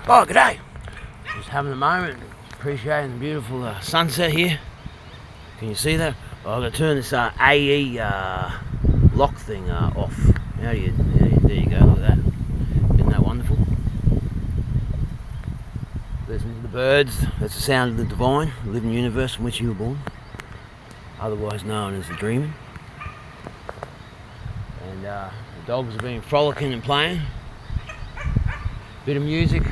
Oh, g'day. Just having a moment, appreciating the beautiful sunset here. Can you see that? Well, I've got to turn this AE lock thing off. There you go, look at that. Isn't that wonderful? Listen to the birds. That's the sound of the divine, the living universe in which you were born, otherwise known as the dreaming. And the dogs have been frolicking and playing. Bit of music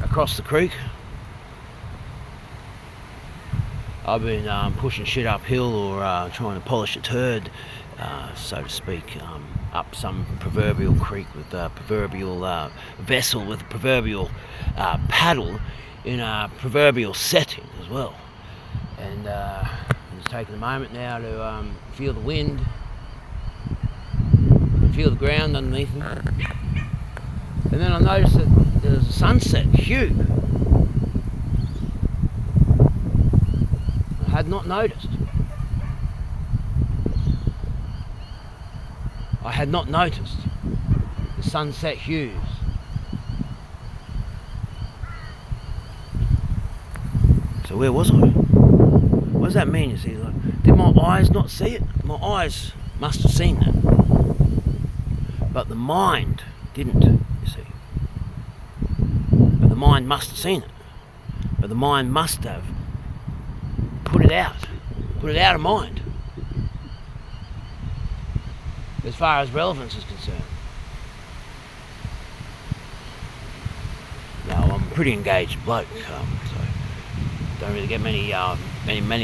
across the creek. I've been pushing shit uphill or trying to polish a turd, so to speak, up some proverbial creek with a proverbial vessel with a proverbial paddle in a proverbial setting as well. And I'm just taking a moment now to feel the wind, feel the ground underneath me. And then I noticed that there's a sunset hue. I had not noticed. I had not noticed the sunset hues. So where was I? What does that mean, you see? Like, did my eyes not see it? My eyes must have seen that. But the mind didn't, you see. But the mind must have seen it. But the mind must have put it out of mind, as far as relevance is concerned. Now, I'm a pretty engaged bloke, so don't really get many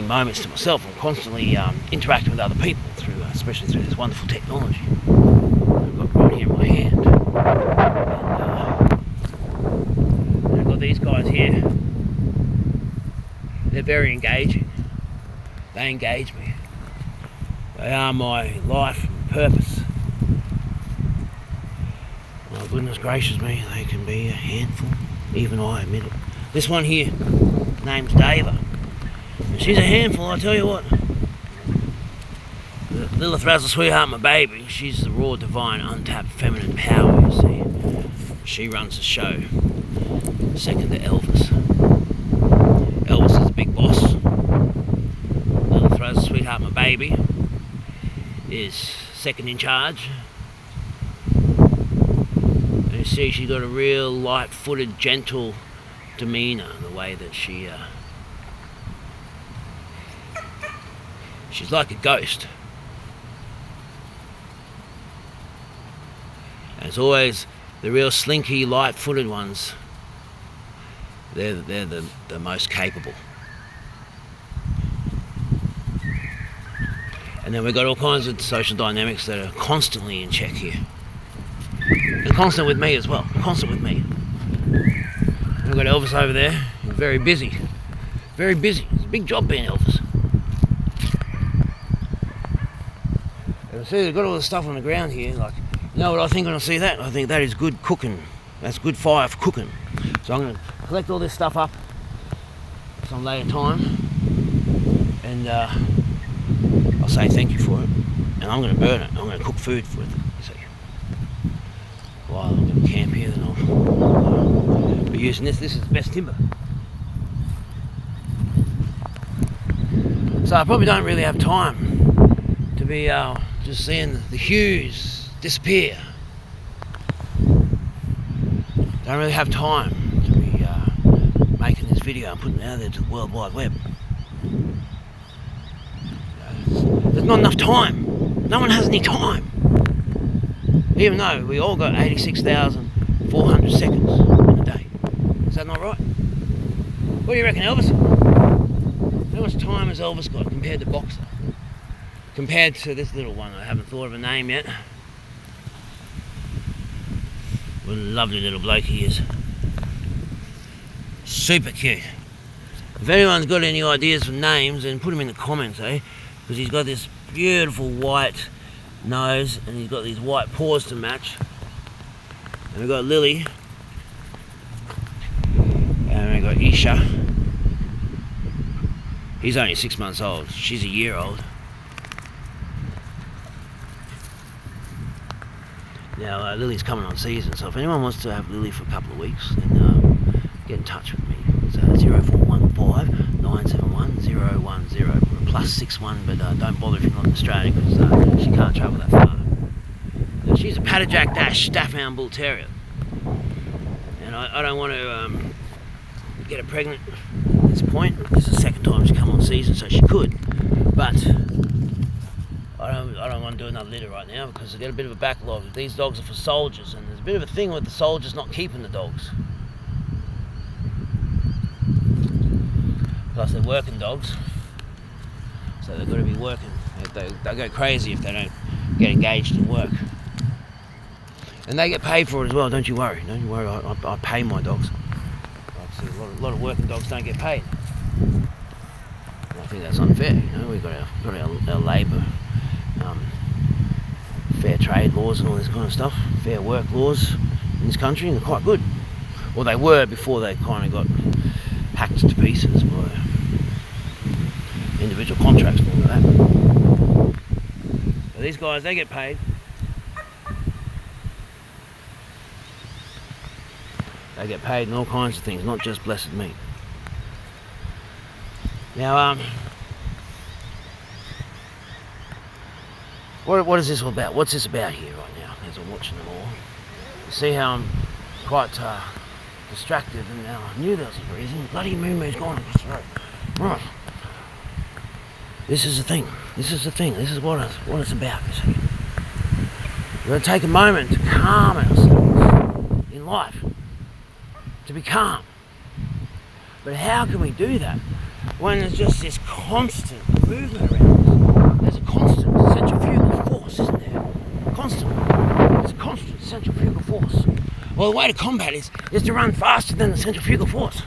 moments to myself. I'm constantly interacting with other people through, especially through this wonderful technology I've got right here in my hand. And I've got these guys here. They're very engaging. They engage me. They are my life and purpose. My goodness gracious me, they can be a handful. Even I admit it. This one here, name's Dava. She's a handful, I tell you what. Lilith Razzle Sweetheart, my baby, she's the raw, divine, untapped feminine power, you see. She runs the show. Second to Elvis. Elvis is the big boss. Lilith Razzle Sweetheart, my baby, is second in charge. And you see, she's got a real light-footed, gentle demeanour, the way that she's like a ghost. And it's always the real slinky, light-footed ones. They're the most capable. And then we've got all kinds of social dynamics that are constantly in check here. And constant with me as well. Constant with me. And we've got Elvis over there. He's very busy. Very busy. It's a big job being Elvis. And see, they've got all the stuff on the ground here. Like, you know what I think when I see that? I think that is good cooking. That's good fire for cooking. So I'm going to collect all this stuff up some later time. And I'll say thank you for it. And I'm going to burn it. I'm going to cook food with it, you see. While I'm going to camp here, then I'll be using this. This is the best timber. So I probably don't really have time to be just seeing the hues disappear. Don't really have time to be making this video and putting it out there to the World Wide Web. There's not enough time. No one has any time. Even though we all got 86,400 seconds in a day. Is that not right? What do you reckon, Elvis? How much time has Elvis got compared to Boxer? Compared to this little one, I haven't thought of a name yet. What a lovely little bloke he is. Super cute. If anyone's got any ideas for names, then put them in the comments, eh? Because he's got this beautiful white nose and he's got these white paws to match. And we've got Lily. And we've got Isha. He's only 6 months old. She's a year old. Now Lily's coming on season, so if anyone wants to have Lily for a couple of weeks, then get in touch with me. So 0415 971 010 plus 61, but don't bother if you're not in Australia because she can't travel that far. Now, she's a Paddajack Staffhound Bull Terrier, and I don't want to get her pregnant at this point. This is the second time she's come on season, so she could, but I don't want to do another litter right now because I get a bit of a backlog. These dogs are for soldiers, and there's a bit of a thing with the soldiers not keeping the dogs. Plus they're working dogs, so they've got to be working. They'll go crazy if they don't get engaged in work. And they get paid for it as well, don't you worry. Don't you worry, I pay my dogs. Like a lot of working dogs don't get paid. And I think that's unfair, you know. We've got our labour, fair trade laws and all this kind of stuff, fair work laws in this country, and they're quite good. Well, they were before they kind of got hacked to pieces by individual contracts and all of that. So these guys, they get paid. They get paid in all kinds of things, not just blessed meat. Now, what is this all about? What's this about here right now, as I'm watching them all? You see how I'm quite distracted, and now I knew there was a reason. Bloody moo-moo's gone across the road. Right. This is the thing. This is what it's about, you see. We're going to take a moment to calm ourselves in life. To be calm. But how can we do that when there's just this constant movement around us? There's a constant centrifugal force, isn't there? There's a constant centrifugal force. Well, the way to combat is to run faster than the centrifugal force.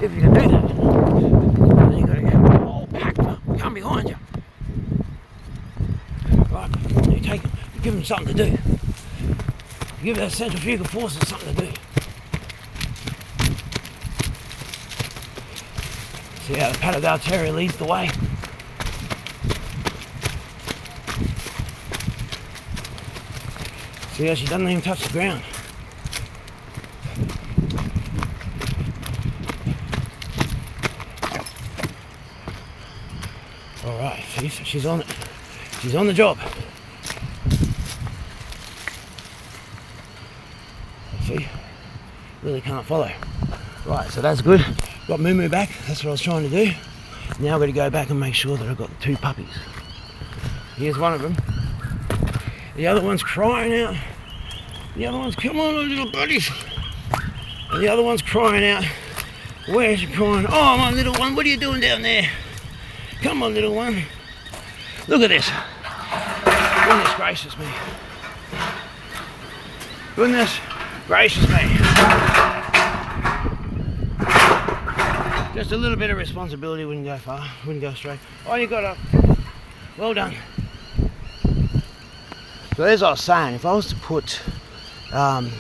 If you can do that, then you've got to get all packed up, come behind you. Right, you give them something to do. You give that centrifugal force something to do. See how the Paddajack Terrier leads the way? See how she doesn't even touch the ground. Alright, she's on it. She's on the job. See? Really can't follow. Right, so that's good. Got Moo back, that's what I was trying to do. Now I've got to go back and make sure that I've got the two puppies. Here's one of them. The other one's crying out. The other one's, come on little buddies. And the other one's crying out. Where's she crying? Oh, my little one, what are you doing down there? Come on, little one. Look at this. Goodness gracious me. Goodness gracious me. Just a little bit of responsibility wouldn't go far, wouldn't go straight. Oh, you got up. Well done. So as I was saying, if I was to put the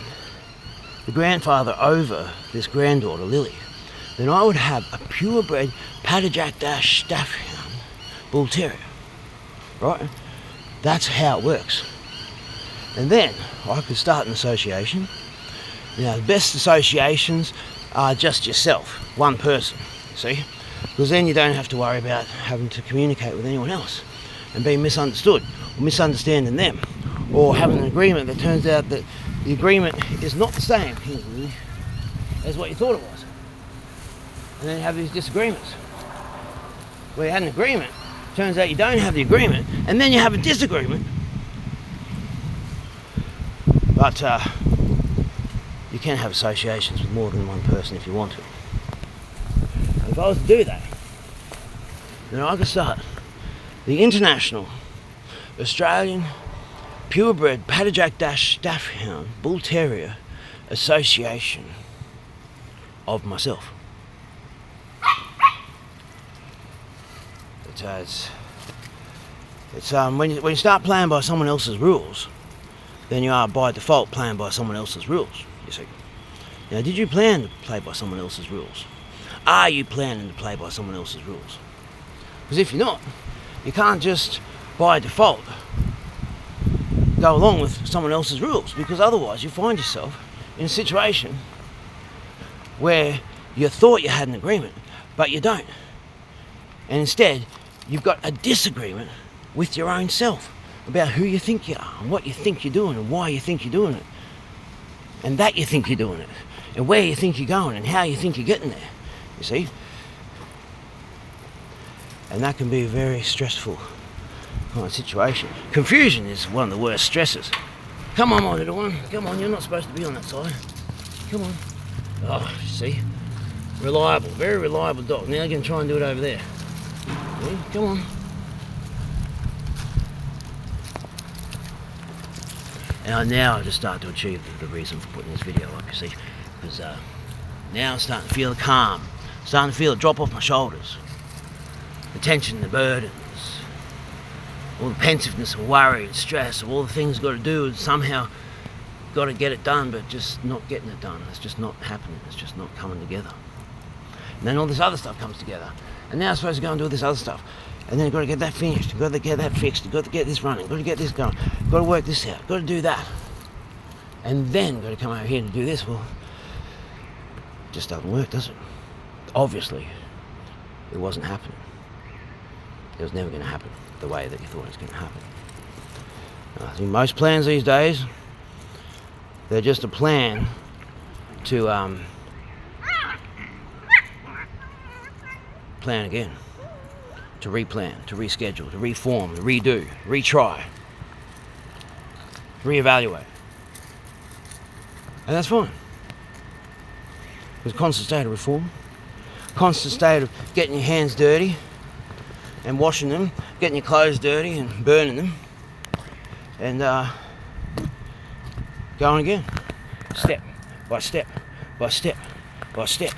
grandfather over this granddaughter, Lily, then I would have a purebred Paddajack Staffhound Bull Terrier. Right? That's how it works. And then I could start an association. You know, the best associations are just yourself, one person, see? Because then you don't have to worry about having to communicate with anyone else and being misunderstood or misunderstanding them, or having an agreement that turns out that the agreement is not the same as what you thought it was. And then you have these disagreements. Where you had an agreement, turns out you don't have the agreement, and then you have a disagreement. But you can have associations with more than one person if you want to. If I was to do that, then I could start the International Australian Purebred Paddajack Staffhound Bull Terrier Association of myself. It's when you start playing by someone else's rules, then you are by default playing by someone else's rules, you see. Now, did you plan to play by someone else's rules? Are you planning to play by someone else's rules? Because if you're not, you can't just by default go along with someone else's rules, because otherwise you find yourself in a situation where you thought you had an agreement, but you don't. And instead, you've got a disagreement with your own self about who you think you are and what you think you're doing and why you think you're doing it. And that you think you're doing it. And where you think you're going and how you think you're getting there. You see? And that can be a very stressful kind of situation. Confusion is one of the worst stresses. Come on, my little one. Come on, you're not supposed to be on that side. Come on. Oh, see? Reliable, very reliable dog. Now you're going to try and do it over there. See? Come on. And now I just start to achieve the reason for putting this video up, you see. Because now I'm starting to feel the calm. Starting to feel it drop off my shoulders. The tension, the burdens, all the pensiveness and worry and stress of all the things I've got to do, and somehow got to get it done, but just not getting it done. It's just not happening. It's just not coming together. And then all this other stuff comes together. And now I'm supposed to go and do all this other stuff. And then I've got to get that finished. I've got to get that fixed. I've got to get this running. I've got to get this going. I've got to work this out. I've got to do that. And then I've got to come over here and do this. Well, it just doesn't work, does it? Obviously, it wasn't happening. It was never going to happen the way that you thought it was going to happen. I think most plans these days, they're just a plan to plan again, to replan, to reschedule, to reform, to redo, retry, reevaluate. And that's fine. There's a constant state of reform, constant state of getting your hands dirty and washing them, getting your clothes dirty and burning them, and going again, step by step by step by step.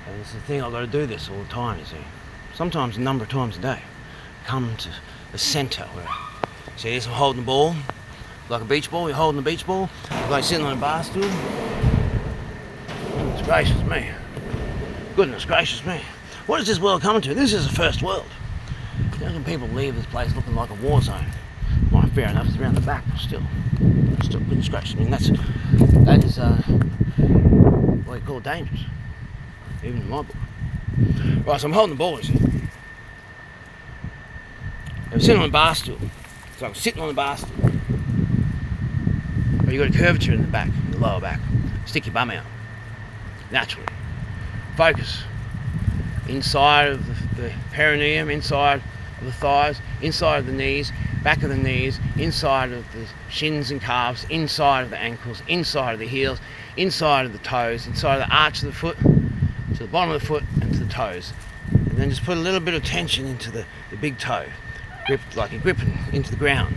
And it's the thing, I've got to do this all the time, you see. Sometimes a number of times a day. Come to the centre where, see this, I'm holding the ball, like a beach ball. You're holding the beach ball, like sitting on a bar stool. Goodness gracious me. Goodness gracious me. What is this world coming to? This is the first world. How can people leave this place looking like a war zone? Well, fair enough, it's around the back, but still, goodness gracious. I mean, that is what you call dangerous, even in my book. Right, so I'm holding the ball, you see. I'm sitting on a bar stool. So I'm sitting on the bar stool. But you've got a curvature in the back, in the lower back. Stick your bum out. Naturally. Focus. Inside of the perineum, inside of the thighs, inside of the knees, back of the knees, inside of the shins and calves, inside of the ankles, inside of the heels, inside of the toes, inside of the arch of the foot, to the bottom of the foot and to the toes. And then just put a little bit of tension into the big toe. Grip like you're gripping into the ground.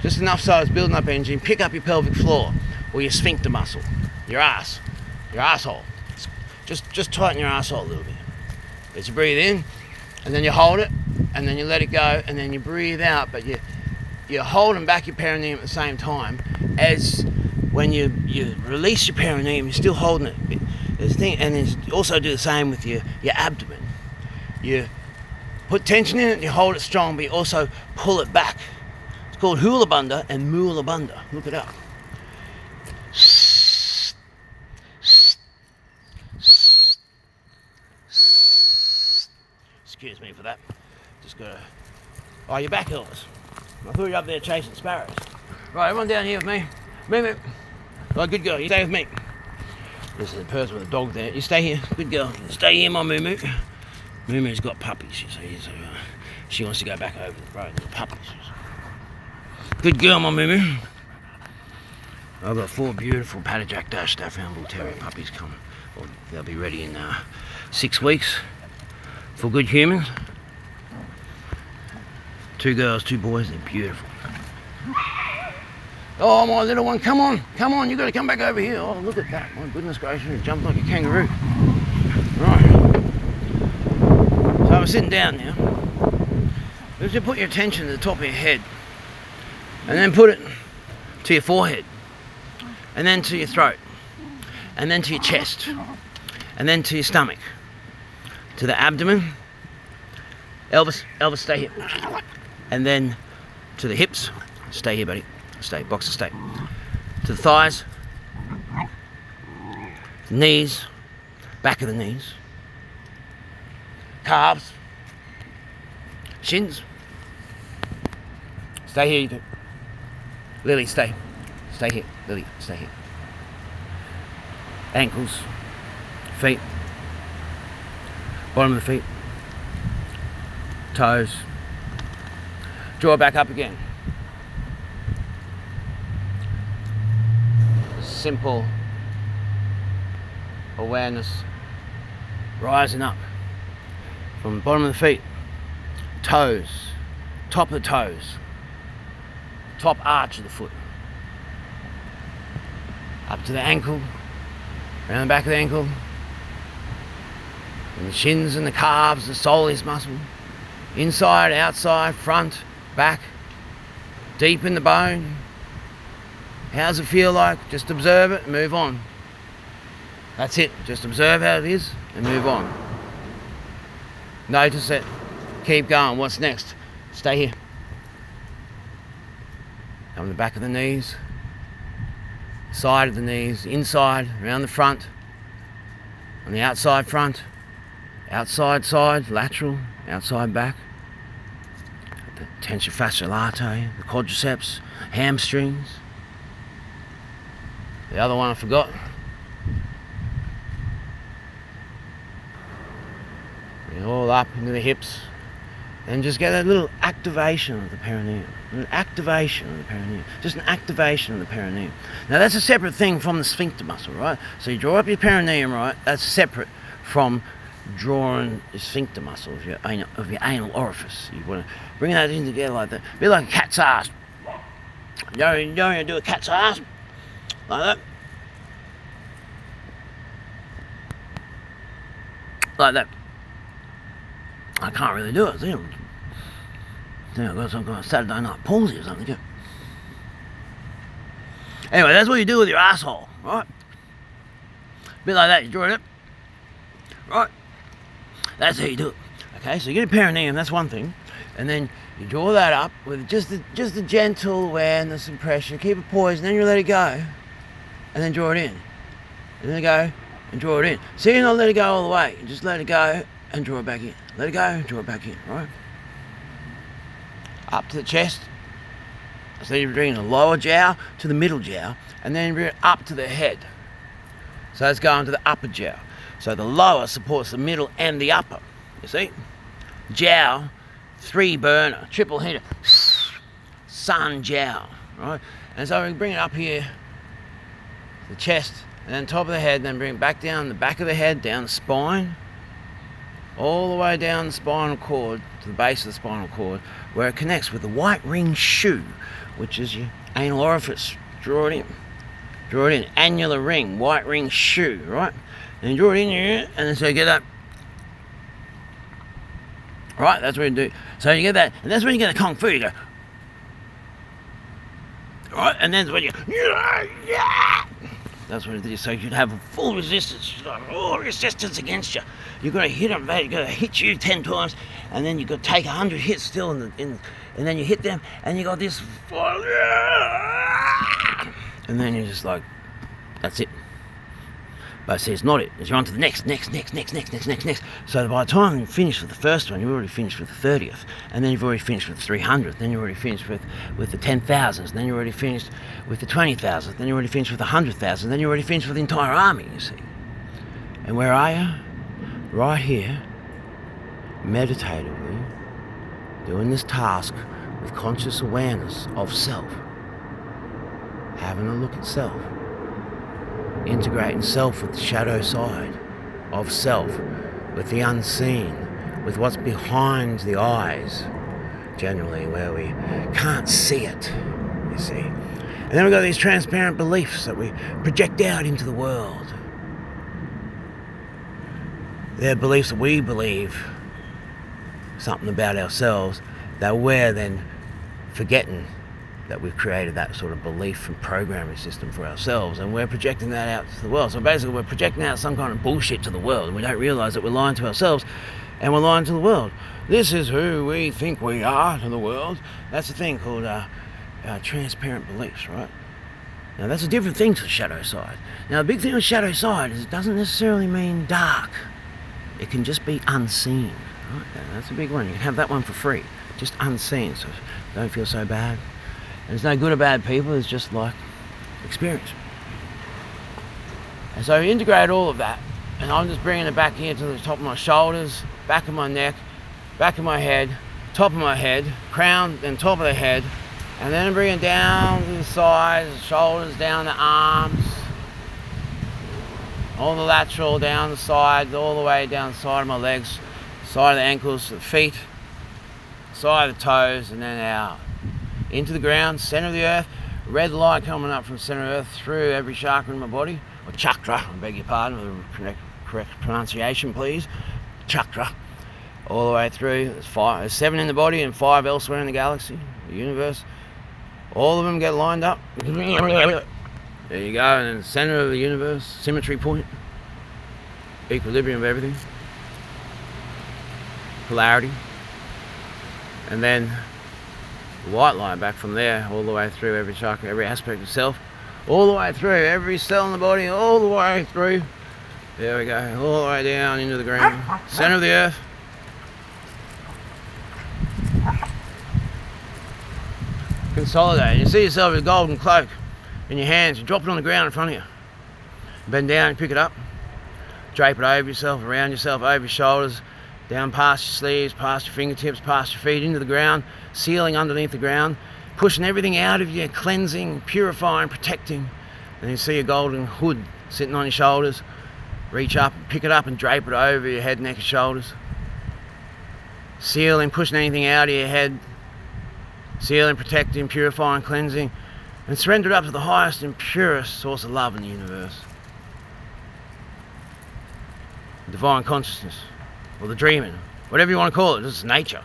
Just enough so it's building up energy. Pick up your pelvic floor or your sphincter muscle, your ass, your asshole. Just tighten your asshole a little bit. As you breathe in, and then you hold it, and then you let it go, and then you breathe out, but you're holding back your perineum at the same time as when you release your perineum, you're still holding it. And then also do the same with your abdomen. You put tension in it, you hold it strong, but you also pull it back. It's called hula bunda and moola bunda. Look it up. Excuse me for that. Just gotta... Oh, you're back, Elvis. I thought you were up there chasing sparrows. Right, everyone down here with me. Moo. Right, good girl, you stay with me. This is a person with a dog there. You stay here, good girl. Stay here, my Moo. Moo's got puppies, you see, so she wants to go back over the road with the puppies. Good girl, my Moo. I've got 4 beautiful Paddyjack Dash Staffordshire Bull Terrier puppies coming. Well, they'll be ready in 6 weeks for good humans. 2 girls, 2 boys, they're beautiful. Oh, my little one, come on, you've got to come back over here. Oh, look at that, my goodness gracious, you jumped like a kangaroo. Right. So I'm sitting down now. Just put your attention to the top of your head, and then put it to your forehead, and then to your throat, and then to your chest, and then to your stomach, to the abdomen. Elvis, stay here. And then to the hips, Stay here, buddy. Stay, boxer, stay. To the thighs, knees, back of the knees, calves, shins. Stay here, you do. Lily, stay. Stay here, Lily, stay here. Ankles, feet, bottom of the feet, toes. Draw back up again. Simple awareness rising up from the bottom of the feet, toes, top of the toes, top arch of the foot, up to the ankle, around the back of the ankle, and the shins and the calves, the soleus muscle, inside, outside, front, back, deep in the bone. How does it feel like? Just observe it and move on. That's it. Just observe how it is and move on. Notice it. Keep going. What's next? Stay here. Come to the back of the knees, side of the knees, inside, around the front, on the outside front, outside side, lateral, outside back. The tensor fasciae latae, the quadriceps, hamstrings. The other one I forgot. Bring it all up into the hips. And just get a little activation of the perineum. An activation of the perineum. Just an activation of the perineum. Now that's a separate thing from the sphincter muscle, right? So you draw up your perineum, right? That's separate from drawing the sphincter muscle of your anal orifice. You want to bring that in together like that. Be like a cat's ass. You know how to do a cat's ass? Like that. Like that. I can't really do it. I think I've got some kind of Saturday night palsy or something. Anyway, that's what you do with your asshole, right? A bit like that. You draw it up. Right? That's how you do it. Okay, so you get a perineum, that's one thing. And then you draw that up with just a gentle awareness and pressure. Keep it poised, and then you let it go. And then draw it in. And then go and draw it in. So you not let it go all the way. You just let it go and draw it back in. Let it go and draw it back in, right? Up to the chest. So you bring the lower jowl to the middle jowl, and then you bring it up to the head. So it's going to the upper jowl. So the lower supports the middle and the upper. You see? Jowl, 3 burner, triple heater, sun jowl, right? And so we bring it up here, the chest, and then top of the head, then bring it back down the back of the head, down the spine, all the way down the spinal cord, to the base of the spinal cord, where it connects with the white ring shoe, which is your anal orifice. Draw it in. Draw it in. Annular ring, white ring shoe, right? And you draw it in here, and then so you get that. Right, that's what you do. So you get that, and that's when you get the kung fu. You go, right, and then when you, that's what it is. So you'd have a full resistance, all resistance against you. You've got to hit them, you've got to hit you 10 times, and then you've got to take 100 hits still, and then you hit them, and you got this, and then you're just like, that's it. But see, it's not it. You're on to the next. So by the time you finish with the first one, you've already finished with the 30th. And then you've already finished with the 300th. Then you've already finished with the 10,000s. Then you've already finished with the 20,000th. Then you've already finished with the 100,000. Then you've already finished with the entire army, you see. And where are you? Right here, meditatively, doing this task with conscious awareness of self. Having a look at self. Integrating self with the shadow side of self, with the unseen, with what's behind the eyes, generally, where we can't see it, you see. And then we've got these transparent beliefs that we project out into the world. They're beliefs that we believe something about ourselves that we're then forgetting that we've created that sort of belief and programming system for ourselves, and we're projecting that out to the world. So basically we're projecting out some kind of bullshit to the world, and we don't realise that we're lying to ourselves and we're lying to the world. This is who we think we are to the world. That's the thing called transparent beliefs, right? Now that's a different thing to the shadow side. Now the big thing on the shadow side is it doesn't necessarily mean dark. It can just be unseen, right? That's a big one. You can have that one for free, just unseen, so don't feel so bad. And there's no good or bad people, it's just like experience. And so we integrate all of that, and I'm just bringing it back here to the top of my shoulders, back of my neck, back of my head, top of my head, crown and top of the head, and then bring it down to the sides, shoulders, down the arms, all the lateral, down the sides, all the way down the side of my legs, side of the ankles, the feet, side of the toes, and then out. Into the ground, center of the earth, red light coming up from the center of the earth through every chakra in my body, or chakra, I beg your pardon, for the correct pronunciation please, chakra, all the way through. There's 7 in the body and 5 elsewhere in the galaxy, the universe. All of them get lined up. There you go, and then the center of the universe, symmetry point, equilibrium of everything, polarity, and then the white line back from there, all the way through every chakra, every aspect of self, all the way through, every cell in the body, all the way through. There we go, all the way down into the ground, center of the earth. Consolidate. You see yourself with a golden cloak in your hands, you drop it on the ground in front of you. Bend down and pick it up. Drape it over yourself, around yourself, over your shoulders, down past your sleeves, past your fingertips, past your feet, into the ground, sealing underneath the ground, pushing everything out of you, cleansing, purifying, protecting. And you see a golden hood sitting on your shoulders. Reach up, pick it up and drape it over your head, neck and shoulders. Sealing, pushing anything out of your head, sealing, protecting, purifying, cleansing, and surrender it up to the highest and purest source of love in the universe. Divine consciousness, or the dreaming, whatever you want to call it, just nature.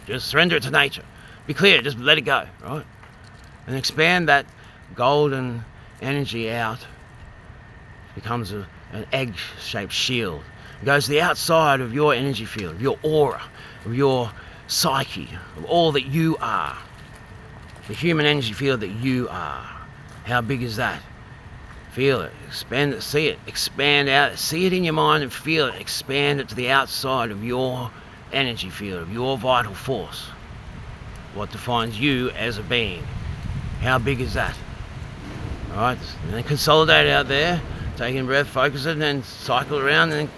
Just surrender it to nature. Be clear, just let it go, right? And expand that golden energy out. It becomes an egg-shaped shield. It goes to the outside of your energy field, of your aura, of your psyche, of all that you are. The human energy field that you are. How big is that? Feel it, expand it, see it, expand out, see it in your mind and feel it, expand it to the outside of your energy field, of your vital force. What defines you as a being? How big is that? Alright, and then consolidate out there, taking a breath, focus it, and then cycle around and then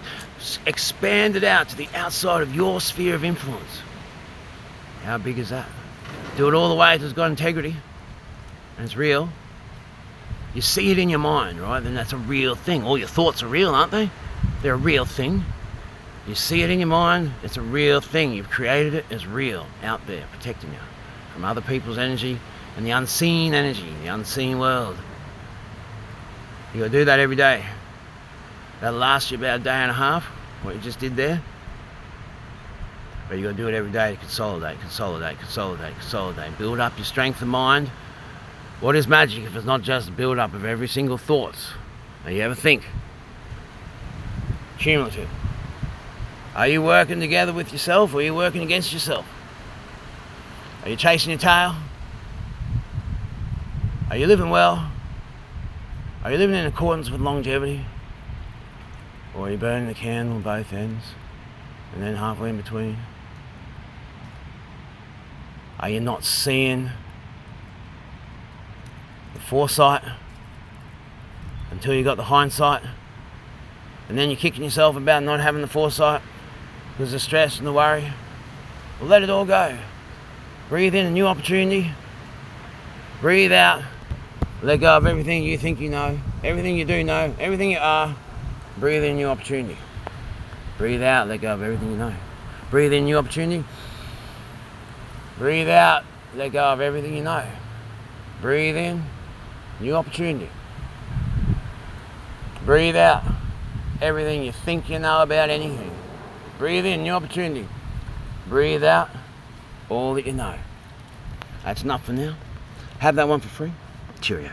expand it out to the outside of your sphere of influence. How big is that? Do it all the way till it's got integrity and it's real. You see it in your mind, right? Then that's a real thing. All your thoughts are real, aren't they? They're a real thing. You see it in your mind, it's a real thing. You've created it, it's real, out there, protecting you from other people's energy and the unseen energy, the unseen world. You gotta do that every day. That'll last you about a day and a half, what you just did there. But you got to do it every day to consolidate, consolidate, consolidate, consolidate. Build up your strength of mind. What is magic if it's not just a build up of every single thought that you ever think? Cumulative. Are you working together with yourself or are you working against yourself? Are you chasing your tail? Are you living well? Are you living in accordance with longevity? Or are you burning the candle on both ends and then halfway in between? Are you not seeing the foresight until you got the hindsight? And then you're kicking yourself about not having the foresight because of the stress and the worry? Well, let it all go. Breathe in a new opportunity. Breathe out. Let go of everything you think you know, everything you do know, everything you are. Breathe in a new opportunity. Breathe out, let go of everything you know. Breathe in new opportunity. Breathe out, let go of everything you know. Breathe in, new opportunity. Breathe out, everything you think you know about anything. Breathe in, new opportunity. Breathe out, all that you know. That's enough for now. Have that one for free. Cheerio.